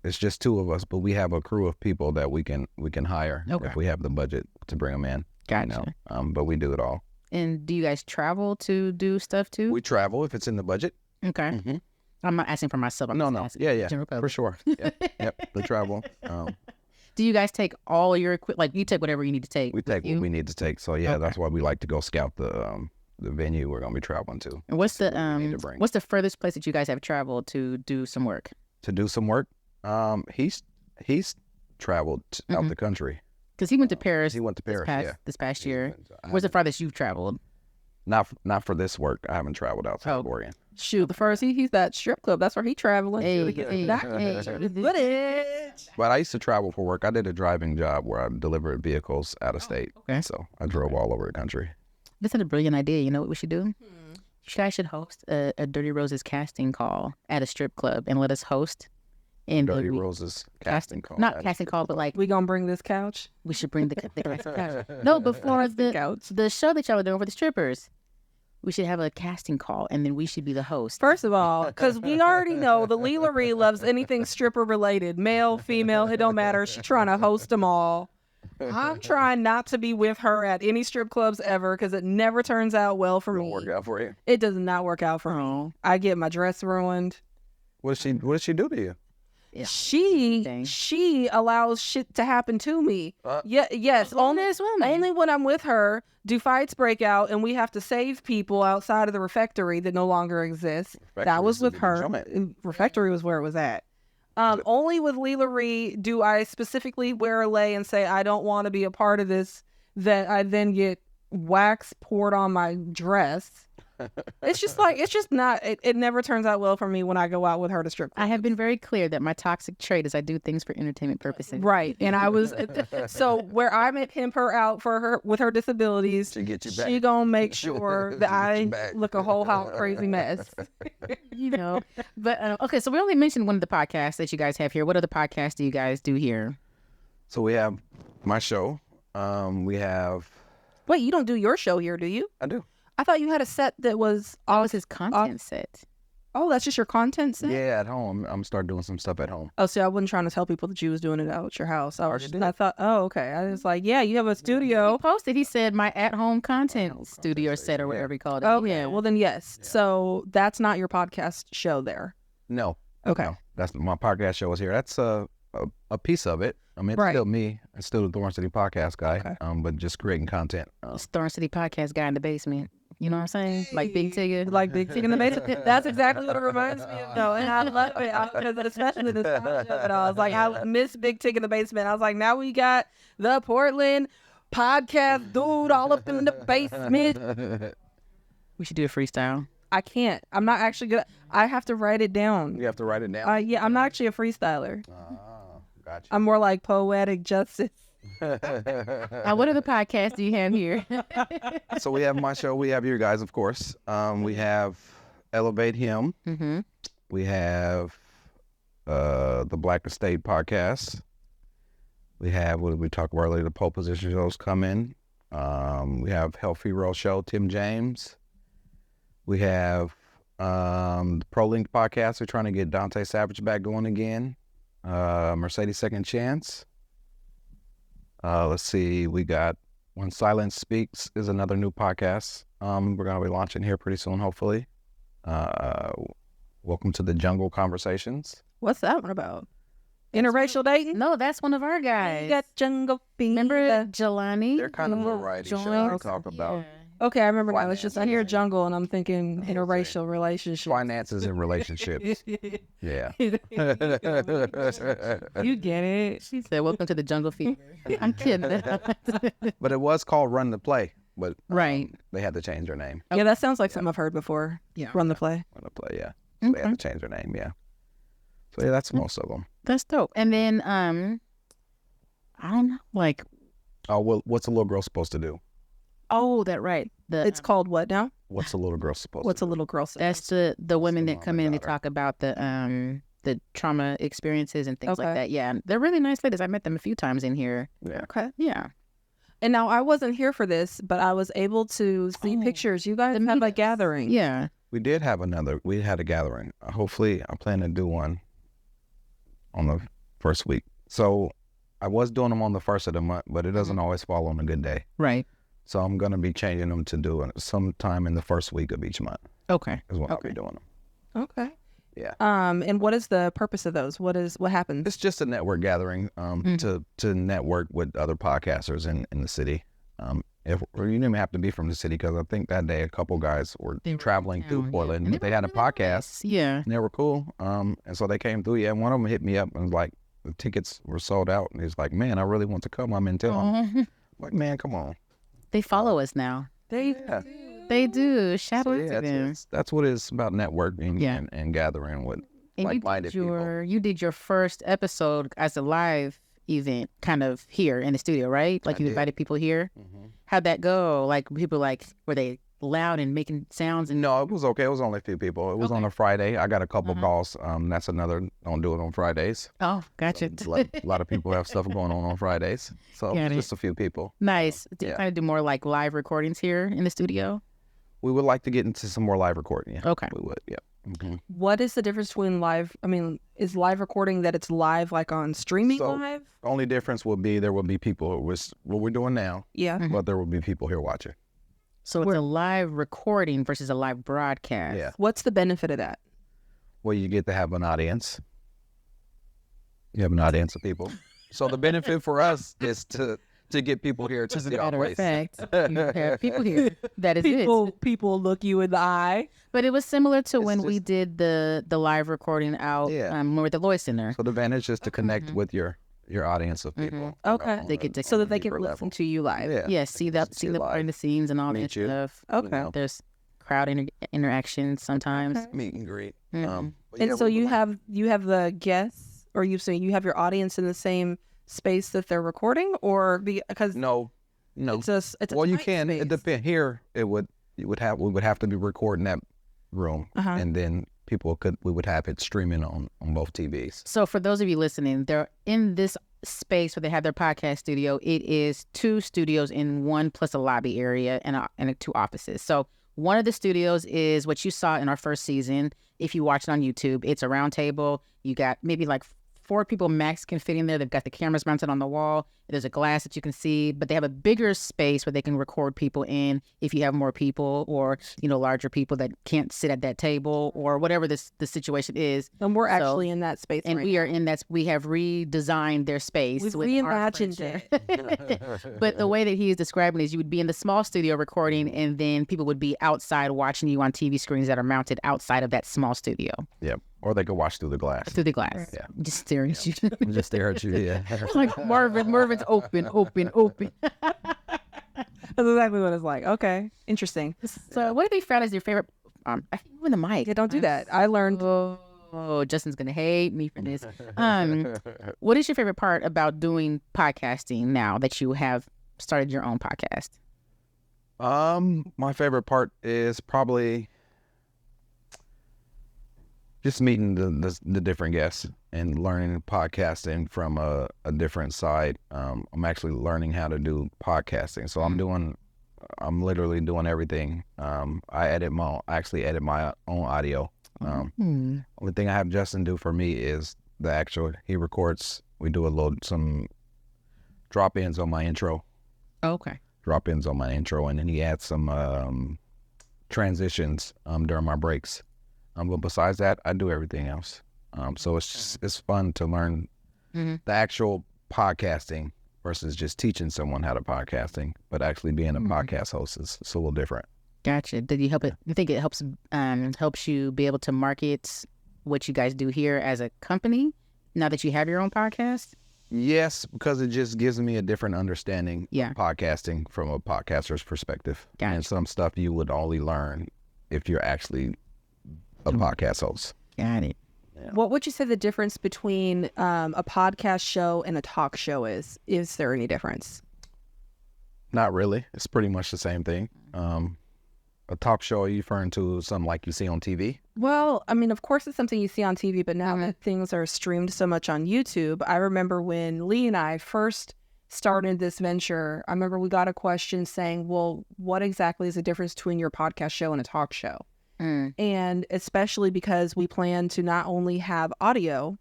It's just two of us, but we have a crew of people that we can hire Okay. if we have the budget to bring them in. Gotcha. But we do it all. And do you guys travel to do stuff too? We travel if it's in the budget. Okay. Mhm. I'm not asking for myself. I'm No, just no. asking Yeah, general for public. sure. Yep. The travel. Do you guys take all your equipment? Like you take whatever you need to take. We take you? what we need to take. So yeah, Okay. that's why we like to go scout the venue we're gonna be traveling to. And what's see the what we need to bring. what's the furthest place that you guys have traveled to do some work? To do some work. He's traveled out the country. Because he went to Paris. He went to Paris. This past year. I Where's the haven't- farthest you've traveled? Not for this work. I haven't traveled outside of Oregon. Shoot, the first he's that strip club. That's where he traveling. Hey, But I used to travel for work. I did a driving job where I delivered vehicles out of state. okay. So I drove all over the country. This is a brilliant idea. You know what we should do? You guys should host a Dirty Roses casting call at a strip club and let us host. And Dirty then we- Roses casting call. Not casting call, but like We gonna bring this couch? we should bring the casting couch. No, before Couch. the show that y'all are doing for the strippers, we should have a casting call and then we should be the host. First of all, because we already know that LaRie loves anything stripper related, male, female, it don't matter. She's trying to host them all. I'm trying not to be with her at any strip clubs ever because it never turns out well for Don't me. work out for you. It does not work out for me. I get my dress ruined. What did she do to you? Yeah. Dang. She allows shit to happen to me. Yes, only this woman. only when I'm with her do fights break out and we have to save people outside of the refectory that no longer exists. That was with her. Refectory was where it was at. Only with LaRie do I specifically wear a lei and say I don't want to be a part of this. That I then get wax poured on my dress. It's just not. It never turns out well for me when I go out with her to strip clubs. I have been very clear that my toxic trait is I do things for entertainment purposes. Right. And I was so where I may pimp her out for her with her disabilities, She get you back. she gonna make sure that Get I you back. look a whole hot crazy mess. You know. But okay, so we only mentioned one of the podcasts that you guys have here. What other podcasts do you guys do here? So we have my show. We have. Wait, you don't do your show here, do you? I do. I thought you had a set that was That was his content set. oh, that's just your content set? Yeah, at home. I'm start doing some stuff at home. Oh, see, I wasn't trying to tell people that you was doing it out at your house. Already did. I thought, oh, okay. I was like, yeah, you have a He studio. posted, he said my at-home content studio set or whatever he called it. Okay, Yeah. well then yes. So that's not your podcast show there. No. Okay. No, that's my podcast show is here. That's a piece of it. I mean, it's Right. still me. It's still the Thorn City Podcast Guy. Okay. But just creating content. It's Thorn City Podcast Guy in the basement. You know what I'm saying? Like Big Tigger. Like Big Tig in the basement. That's exactly what it reminds me of, though. And I love it. Because especially this time of it all. I was like, I miss Big Tig in the basement. I was like, now we got the Portland podcast dude all up in the basement. We should do a freestyle. I can't. I'm not actually good. I have to write it down. You have to write it down. Yeah, I'm not actually a freestyler. Gotcha. I'm more like poetic justice. What other podcasts do you have here? So we have my show. We have your guys, of course. We have Elevate Him. Mm-hmm. We have the Black Estate podcast. We have, what did we talk about earlier? The pole position shows come in. We have Healthy Roll Show, Tim James. We have the Pro Link podcast. We're trying to get Dante Savage back going again. Mercedes Second Chance. Let's see. We got When Silence Speaks is another new podcast. We're going to be launching here pretty soon, hopefully. Welcome to the Jungle Conversations. What's that one about? Interracial dating? No, that's one of our guys. You got jungle fever. Remember Jelani? They're kind of a variety show we talk about. Okay, I remember now. It's just I hear jungle and I'm thinking interracial relationships. Finances and relationships. Yeah. You get it. She said, welcome to the jungle fever. I'm kidding. But it was called Run the Play. But Right. they had to change their name. Yeah, that sounds like something I've heard before. Yeah. Run the play. Run the Play, yeah. Okay. They had to change their name, yeah. So yeah, that's most of them. That's dope. And then, I don't know, like, Oh, well, what's a little girl supposed to do? oh, that right. It's called what now? What's a little girl supposed What's to a little girl say? That's the women the that come mom in and and daughter. talk about the trauma experiences and things like Okay. that. Yeah, they're really nice ladies. I met them a few times in here. do? Yeah. Okay. Yeah. And now I wasn't here for this, but I was able to see pictures. You guys had a gathering. Yeah. We did have we had a gathering. Hopefully, I plan to do one on the first week. So I was doing them on the first of the month, but it doesn't always fall on a good day. Right. So I'm going to be changing them to do it sometime in the first week of each month Okay. is when I'll be doing them. Okay. Yeah. And what is the purpose of those? What happens? It's just a network gathering to network with other podcasters in the city. If you didn't even have to be from the city, because I think that day a couple guys were They were traveling in through town, yeah. Portland, And but they had a were really podcast. nice. Yeah. And they were cool. And so they came through. Yeah, and one of them hit me up and was like, the tickets were sold out. And he's like, man, I really want to come. I'm in town. Aw. I'm like, man, come on. They follow us now. Yeah. They do. Shout So out yeah, to them. that's what it's about, networking Yeah. and gathering with And like-minded people. you did your first episode as a live event kind of here in the studio, right? Like I you did. invited people here. How'd that go? Like people were they loud and making sounds and No, it was okay. It was only a few people. It was on a Friday. I got a couple calls. That's another, don't do it on Fridays. oh, gotcha. A lot of people have stuff going on Fridays. So Got it. just a few people. Nice. Do you Yeah. kind of do more like live recordings here in the studio? We would like to get into some more live recording. Yeah. Okay. We would, yeah. What is the difference between live? I mean, is live recording that it's live like on streaming So- live? Only difference would be there will be people who was what we're doing now, Yeah. but there will be people here watching. So it's a live recording versus a live broadcast. Yeah. What's the benefit of that? Well, you get to have an audience. You have an audience of people. So the benefit for us is to get people here to As a see our matter of place. fact, you have people here. That is it. People look you in the eye. But it was similar to It's when we did the live recording out Yeah. when we were at the Leigh Center. So the advantage is to connect with your audience of people. Okay. They get to So that they deeper can listen to you live. Yeah. Yeah, see the See it live. behind the scenes and all that Meet you. stuff. Okay. There's crowd interaction sometimes. Okay. Meet and greet. Mhm. But And yeah, so we you would like- have the guests, or you say you have your audience in the same space that they're recording, or because no. it's a Well, you tight can. space. It depends. Here, we would have to be recording that room, Uh-huh. and then we would have it streaming on both TVs. So for those of you listening, they're in this space where they have their podcast studio. It is 2 studios in one plus a lobby area and 2 offices. So one of the studios is what you saw in our first season. If you watch it on YouTube, it's a round table. You got maybe like 4 people max can fit in there. They've got the cameras mounted on the wall. There's a glass that you can see, but they have a bigger space where they can record people in if you have more people or, larger people that can't sit at that table or whatever the situation is. And we're So- actually in that space, And right we now. are in that. We have redesigned their space. We've with our reimagined furniture. But the way that he is describing is you would be in the small studio recording, and then people would be outside watching you on TV screens that are mounted outside of that small studio Yep. Or they could watch through the glass. through the glass. Yeah. Just staring at you. Just stare at you. Yeah. Like Marvin's open. That's exactly what it's like. Okay, interesting. So, what have you found as your favorite? I keep moving the mic. Yeah, don't do that. I learned. Oh, Justin's gonna hate me for this. What is your favorite part about doing podcasting now that you have started your own podcast? My favorite part is probably just meeting the different guests and learning podcasting from a different side. I'm actually learning how to do podcasting, so I'm literally doing everything. I actually edit my own audio. Only thing I have Justin do for me is he records. We do some drop-ins on my intro. Okay. Drop-ins on my intro, and then he adds some transitions during my breaks. But besides that, I do everything else. So it's fun to learn the actual podcasting versus just teaching someone how to podcasting, but actually being a podcast host is a little different. Gotcha. Did you help it? You think it helps you be able to market what you guys do here as a company now that you have your own podcast? Yes, because it just gives me a different understanding of podcasting from a podcaster's perspective. Gotcha. And some stuff you would only learn if you're actually a podcast host. Got it. Yeah. What would you say the difference between a podcast show and a talk show is? Is there any difference? Not really. It's pretty much the same thing. A talk show, are you referring to something like you see on TV? Well, I mean, of course it's something you see on TV, but now that things are streamed so much on YouTube, I remember when Leigh and I first started this venture, I remember we got a question saying, well, what exactly is the difference between your podcast show and a talk show? And especially because we plan to not only have audio,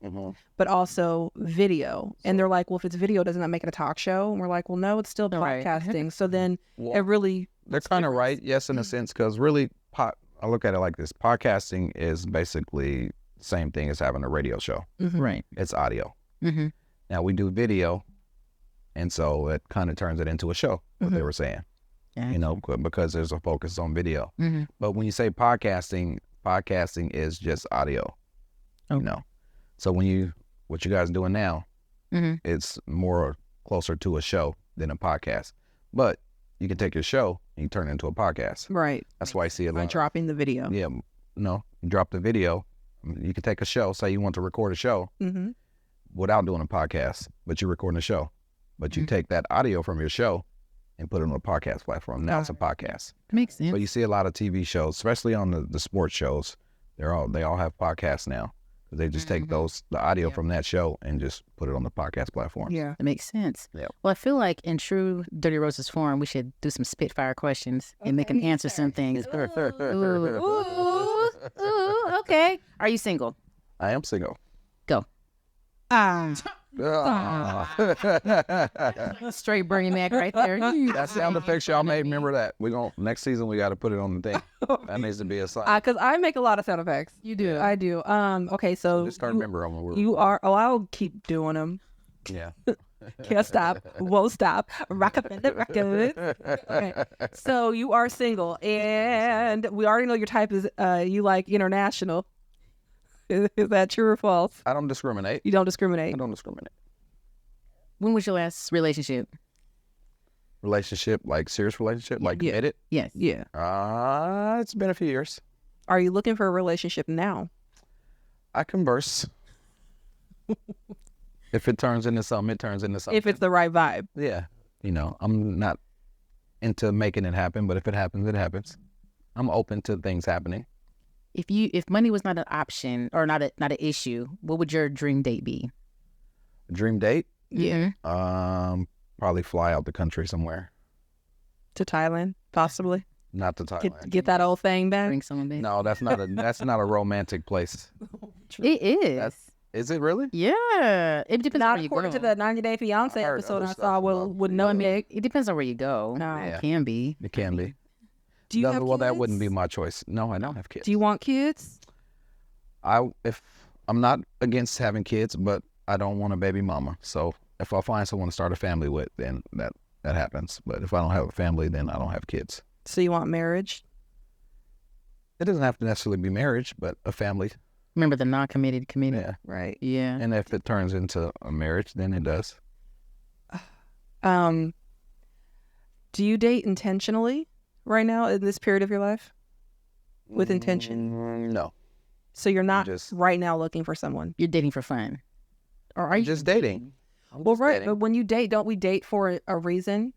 but also video. And they're like, well, if it's video, doesn't that make it a talk show? And we're like, well, no, it's still podcasting. Right. So then it really... They're kind of right, yes, in a sense, because really, I look at it like this. Podcasting is basically the same thing as having a radio show. Right. It's audio. Now, we do video, and so it kind of turns it into a show, what they were saying. You know, because there's a focus on video. But when you say podcasting is just audio. You know, so what you guys are doing now, it's more closer to a show than a podcast. But you can take your show and you turn it into a podcast. Right. That's why I see it. By dropping the video. Yeah. No, you drop the video. You can take a show. Say you want to record a show without doing a podcast, but you're recording a show. But you take that audio from your show and put it on a podcast platform. Now it's a podcast. Makes sense. But you see a lot of TV shows, especially on the sports shows. They all have podcasts now. They just take the audio from that show and just put it on the podcast platform. Yeah, it makes sense. Yeah. Well, I feel like in true Dirty Roses form, we should do some spitfire questions and they can answer some things. Ooh, okay. Are you single? I am single. Go. Straight Bernie Mac right there. That sound effects y'all made. Remember that. Next season we got to put it on the thing. That needs to be a sign. Because I make a lot of sound effects. You do. I do. Okay, so just start remembering them. You are. Oh, I'll keep doing them. Yeah. Can't stop. Won't stop. Rock up in the record. Okay. So you are single, and we already know your type is you like international. Is that true or false? I don't discriminate. You don't discriminate? I don't discriminate. When was your last relationship? Relationship, like serious relationship, like committed? Yes. Yeah. It's been a few years. Are you looking for a relationship now? I converse. If it turns into something, it turns into something. If it's the right vibe. Yeah. You know, I'm not into making it happen, but if it happens, it happens. I'm open to things happening. If money was not an option or not an issue, what would your dream date be? Dream date? Yeah. Probably fly out the country somewhere. To Thailand, possibly. Not to Thailand. Get that old thing back. Bring someone back. No, that's not a romantic place. It is. Is it really? Yeah. It depends on where you go. According to the 90 Day Fiance episode I saw, would know. I mean, it depends on where you go. No. It can be. It can be. Do you have well, kids? That wouldn't be my choice. No, I don't have kids. Do you want kids? If I'm not against having kids, but I don't want a baby mama. So if I find someone to start a family with, then that happens. But if I don't have a family, then I don't have kids. So you want marriage? It doesn't have to necessarily be marriage, but a family. Remember the non-committed committed? Yeah. Right. Yeah. And if it turns into a marriage, then it does. Do you date intentionally right now in this period of your life? With intention? No. So you're not Just right now looking for someone? You're dating for fun. Or are you just dating. Well, right. But when you date, don't we date for a reason?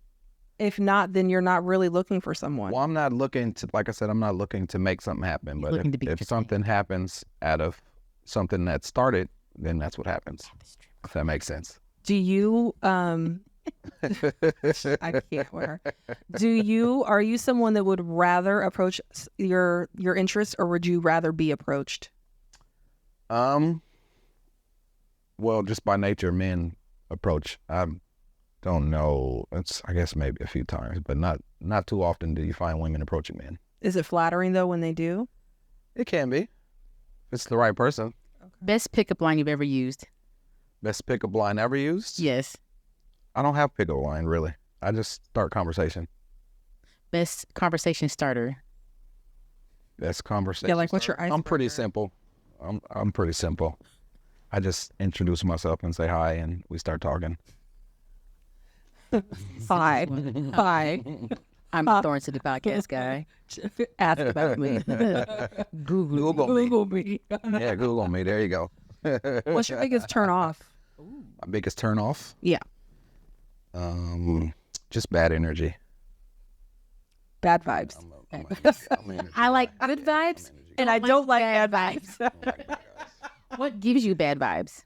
If not, then you're not really looking for someone. Well, I'm not looking to, like I said, I'm not looking to make something happen. But if something happens out of something that started, then that's what happens. If that makes sense. Do you, I can't wear. Are you someone that would rather approach your interests, or would you rather be approached? Well, just by nature, men approach. I don't know. It's, I guess, maybe a few times, but not too often do you find women approaching men. Is it flattering though when they do? It can be. If it's the right person. Okay. Best pickup line you've ever used? Best pickup line ever used? Yes. I don't have pickup line, really. I just start conversation. Best conversation starter? Best conversation. Yeah, like what's your icebreaker? I'm pretty simple. I'm pretty simple. I just introduce myself and say hi, and we start talking. Hi. I'm Thorn City Podcast Guy. Ask about me. Google me. Yeah, Google me. There you go. What's your biggest turn off? My biggest turn off? Yeah. Just bad energy. Bad vibes. I like good vibes, and I don't like bad vibes. What gives you bad vibes?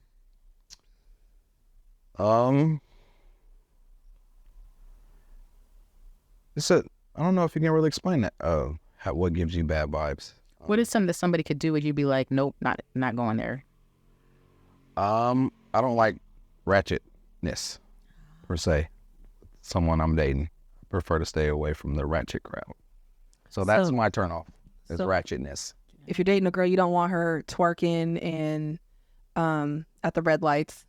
I don't know if you can really explain that. What gives you bad vibes? What is something that somebody could do and you'd be like, nope, not going there? I don't like ratchetness per se. Someone I'm dating, I prefer to stay away from the ratchet crowd. So that's my turnoff. Is ratchetness. If you're dating a girl, you don't want her twerking and at the red lights.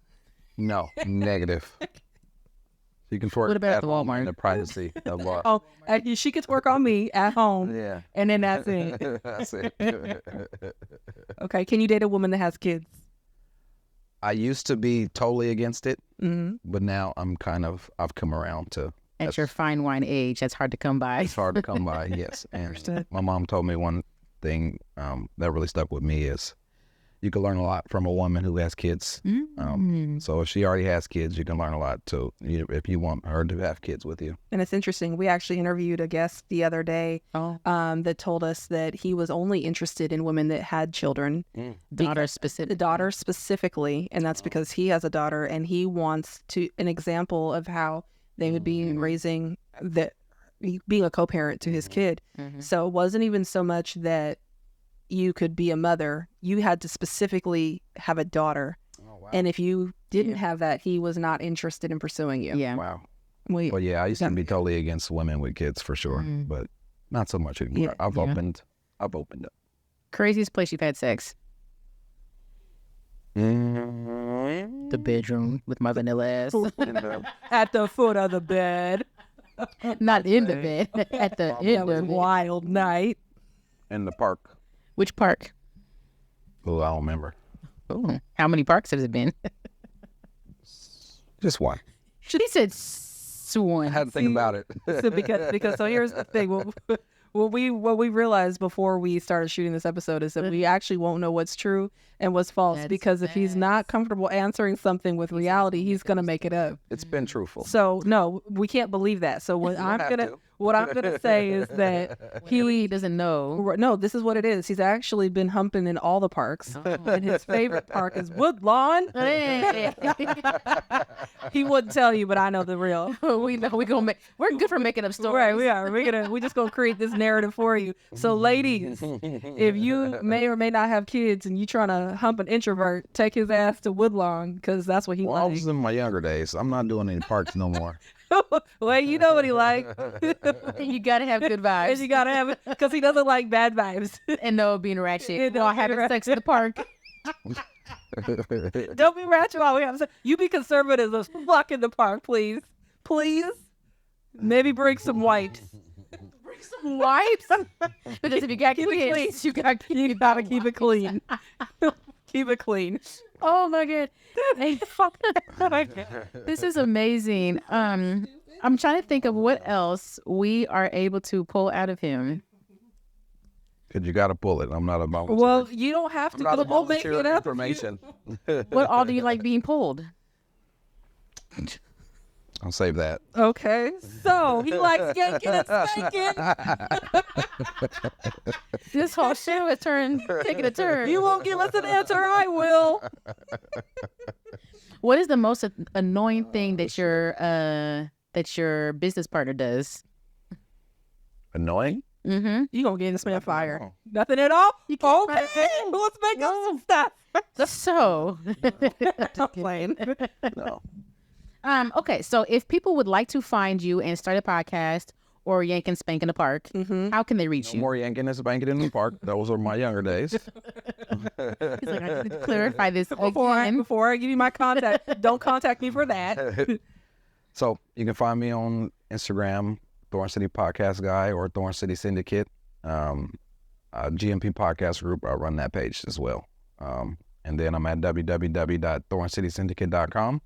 No, negative. You can twerk. What about at the Walmart? In the privacy of our... Oh, she could twerk on me at home. Yeah. And then that's it. That's it. Okay. Can you date a woman that has kids? I used to be totally against it, mm-hmm. but now I've come around to... At your fine wine age, that's hard to come by. It's hard to come by, yes. And my mom told me one thing that really stuck with me is you can learn a lot from a woman who has kids. So if she already has kids, you can learn a lot too, if you want her to have kids with you. And it's interesting. We actually interviewed a guest the other day that told us that he was only interested in women that had children. Daughters specifically. And that's because he has a daughter and he wants an example of how they would be raising being a co-parent to his kid. So it wasn't even so much that you could be a mother. You had to specifically have a daughter. Oh, wow. And if you didn't have that, he was not interested in pursuing you. Yeah. Wow. Well, yeah, I used to be totally against women with kids for sure, but not so much anymore. Yeah. I've opened up. Craziest place you've had sex? The bedroom with my vanilla ass. At the foot of the bed. Not in the bed. At the end of it. Wild night. In the park. Which park? Oh, I don't remember. Oh, how many parks has it been? Just one. She said one. I had to think about it. So here's the thing. What we realized before we started shooting this episode is that we actually won't know what's true and what's false because if he's not comfortable answering something with reality, he's gonna make it up. It's been truthful. So no, we can't believe that. So what I'm gonna say is that he doesn't know. No, this is what it is. He's actually been humping in all the parks, and his favorite park is Woodlawn. He wouldn't tell you, but I know the real. We know we're good for making up stories. Right, we are. We're just gonna create this narrative for you. So, ladies, if you may or may not have kids and you trying to hump an introvert, take his ass to Woodlawn because that's what he likes. I was in my younger days. I'm not doing any parks no more. Well, you know what he like. You gotta have good vibes. And you gotta have it because he doesn't like bad vibes. And no being ratchet. No, having sex in the park. Don't be ratchet while we have sex. You be conservative as fuck in the park, please. Please. Maybe bring some wipes. Bring some wipes? Because if you got kids, you gotta keep it clean. Keep it clean. Oh my god. This is amazing. I'm trying to think of what else we are able to pull out of him. Because you got to pull it. I'm not about. Well, you don't have to. I'm not We'll make it up. information. What all do you like being pulled? I'll save that. Okay, so he likes yanking and spanking. This whole show is taking a turn. You won't give us an answer, I will. What is the most annoying thing that your business partner does? Annoying? Mm-hmm. You gonna get this man fired? Nothing at all? Okay, let's make up some stuff. So, I'm playing. No. Okay, so if people would like to find you and start a podcast or yank and spank in the park, how can they reach you? More yanking and spanking in the park. Those are my younger days. He's like, I need to clarify this Before I give you my contact, don't contact me for that. So you can find me on Instagram, Thorn City Podcast Guy or Thorn City Syndicate. GMP Podcast Group, I run that page as well. And then I'm at www.thorncitysyndicate.com.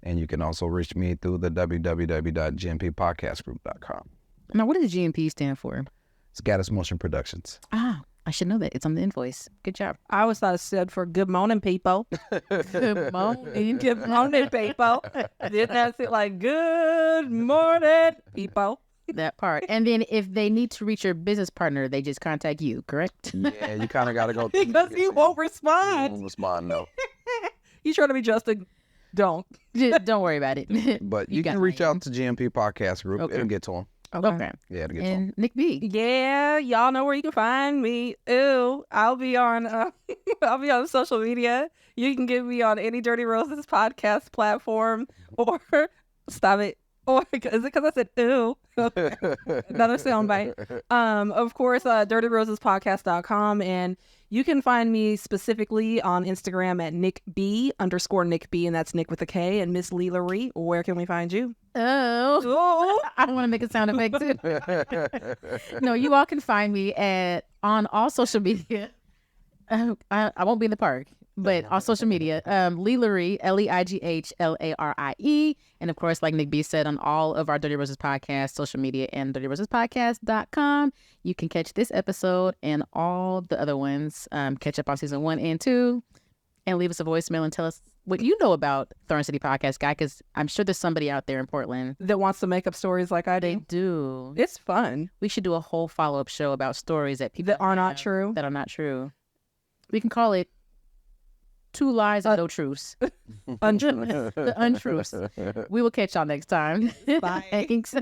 And you can also reach me through the www.gmpodcastgroup.com. Now, what does GMP stand for? It's Gaddis Motion Productions. Ah, I should know that. It's on the invoice. Good job. I always thought it stood for good morning, people. Good morning. Good morning, people. Didn't that say like good morning, people? That part. And then if they need to reach your business partner, they just contact you, correct? Yeah, you kind of got to go. Because he won't He respond. won't respond, no. He's trying to be Justin. Don't. Just don't worry about it. But you got can reach me. out to GMP Podcast Group. Okay. It'll get to him. Okay. Yeah, it'll get to him. And Nick B. Yeah, y'all know where you can find me. Ooh, I'll be on social media. You can get me on any Dirty Roses podcast platform, or stop it. Or is it because I said ooh? Another soundbite. Of course, DirtyRosesPodcast.com, and you can find me specifically on Instagram at @NickB_NickB, and that's Nick with a K. And Miss LaRie, where can we find you? Oh, I want to make a sound effect too. No, you all can find me on all social media. I won't be in the park, but on social media, LaRie, LeIGHLarie, and of course, like Nick B said, on all of our Dirty Roses podcast social media and DirtyRosesPodcast.com. You can catch this episode and all the other ones. Catch up on season 1 and 2, and leave us a voicemail and tell us what you know about Thorn City Podcast Guy, because I'm sure there's somebody out there in Portland That wants to make up stories like I they do. do. It's fun. We should do a whole follow-up show about stories that people That are not have true. That are not true. We can call it 2 Lies and No Truths. Untruth. The untruths. We will catch y'all next time. Bye. Thanks.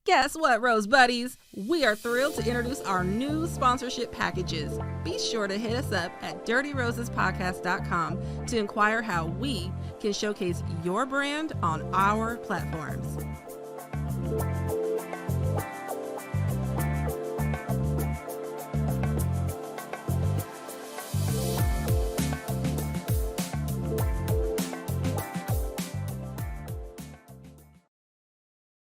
Guess what, Rose Buddies? We are thrilled to introduce our new sponsorship packages. Be sure to hit us up at DirtyRosesPodcast.com to inquire how we can showcase your brand on our platforms.